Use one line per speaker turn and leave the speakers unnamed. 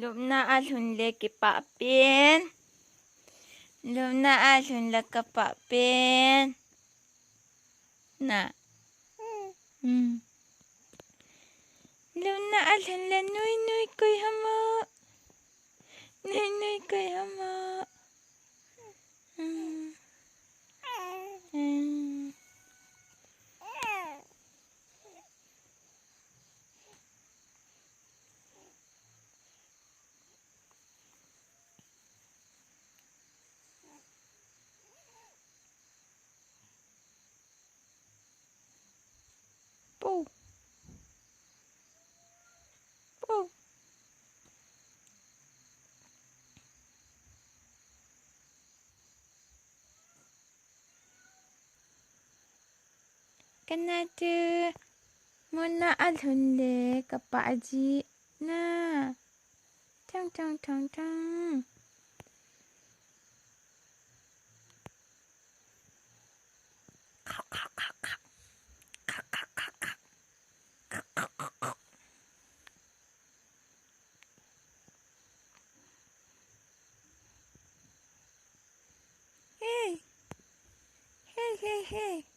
ลูกน่าอาลุนเล็กปะเป็นลูกน่าอาลุนเล็กปะเป็นน่ะลูกน่าอาลุนเล็กนุยนุยกุยฮามะนุยนุยกุยฮามะปูปูกันนะจูมุนน่าอาลุนเล็กปะจีน่ะจังจังจังจังเฮ้เฮ้เฮ้เฮ้